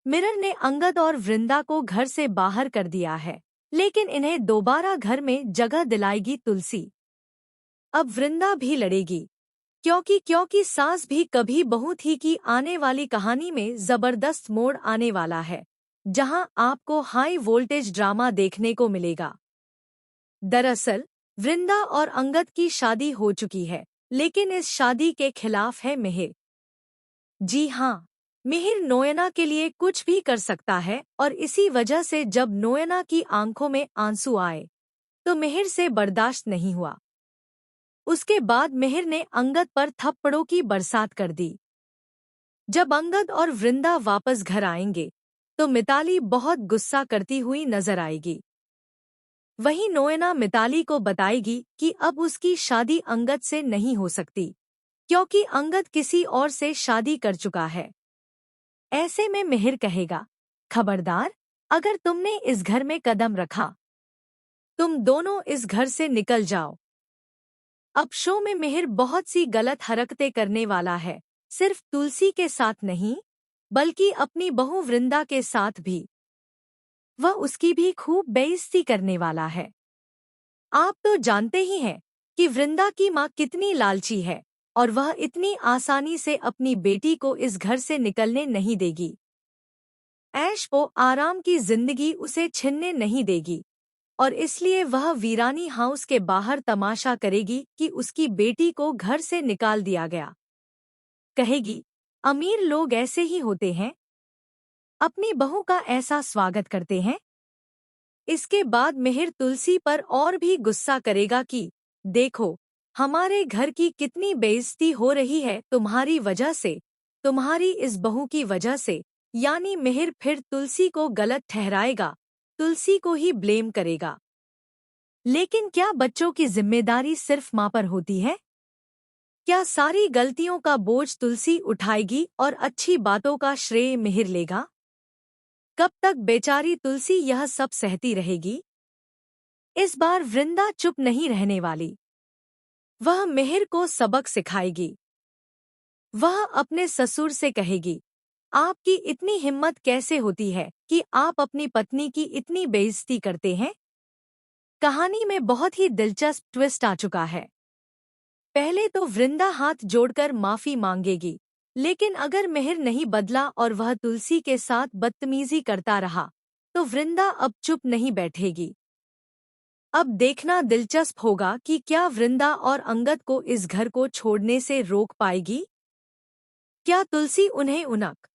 Mirror ने अंगद और वृंदा को घर से बाहर कर दिया है, लेकिन इन्हें दोबारा घर में जगह दिलाएगी तुलसी। अब वृंदा भी लड़ेगी, क्योंकि सास भी कभी बहू थी की आने वाली कहानी में जबरदस्त मोड़ आने वाला है, जहां आपको हाई वोल्टेज ड्रामा देखने को मिलेगा। दरअसल वृंदा और अंगद की शादी हो चुकी है, लेकिन इस शादी के खिलाफ है मिहिर। जी हाँ, मिहिर नोयना के लिए कुछ भी कर सकता है, और इसी वजह से जब नोयना की आंखों में आंसू आए तो मिहिर से बर्दाश्त नहीं हुआ। उसके बाद मिहिर ने अंगद पर थप्पड़ों की बरसात कर दी। जब अंगद और वृंदा वापस घर आएंगे तो मिताली बहुत गुस्सा करती हुई नजर आएगी। वहीं नोयना मिताली को बताएगी कि अब उसकी शादी अंगद से नहीं हो सकती, क्योंकि अंगद किसी और से शादी कर चुका है। ऐसे में मिहिर कहेगा, खबरदार, अगर तुमने इस घर में कदम रखा, तुम दोनों इस घर से निकल जाओ। अब शो में मिहिर बहुत सी गलत हरकतें करने वाला है, सिर्फ तुलसी के साथ नहीं, बल्कि अपनी बहू वृंदा के साथ भी। वह उसकी भी खूब बेइज्जती करने वाला है। आप तो जानते ही हैं कि वृंदा की माँ कितनी लालची है, और वह इतनी आसानी से अपनी बेटी को इस घर से निकलने नहीं देगी। ऐश वो आराम की जिंदगी उसे छीनने नहीं देगी, और इसलिए वह वीरानी हाउस के बाहर तमाशा करेगी कि उसकी बेटी को घर से निकाल दिया गया। कहेगी, अमीर लोग ऐसे ही होते हैं, अपनी बहू का ऐसा स्वागत करते हैं। इसके बाद मिहिर तुलसी पर और भी गुस्सा करेगा कि देखो, हमारे घर की कितनी बेइज्जती हो रही है तुम्हारी वजह से, तुम्हारी इस बहू की वजह से। यानी मिहिर फिर तुलसी को गलत ठहराएगा, तुलसी को ही ब्लेम करेगा। लेकिन क्या बच्चों की जिम्मेदारी सिर्फ माँ पर होती है? क्या सारी गलतियों का बोझ तुलसी उठाएगी और अच्छी बातों का श्रेय मिहिर लेगा? कब तक बेचारी तुलसी यह सब सहती रहेगी? इस बार वृंदा चुप नहीं रहने वाली। वह मिहिर को सबक सिखाएगी। वह अपने ससुर से कहेगी, आपकी इतनी हिम्मत कैसे होती है कि आप अपनी पत्नी की इतनी बेइज्जती करते हैं? कहानी में बहुत ही दिलचस्प ट्विस्ट आ चुका है। पहले तो वृंदा हाथ जोड़कर माफी मांगेगी, लेकिन अगर मिहिर नहीं बदला और वह तुलसी के साथ बदतमीजी करता रहा, तो वृंदा अब चुप नहीं बैठेगी। अब देखना दिलचस्प होगा कि क्या वृंदा और अंगद को इस घर को छोड़ने से रोक पाएगी? क्या तुलसी उन्हें उनक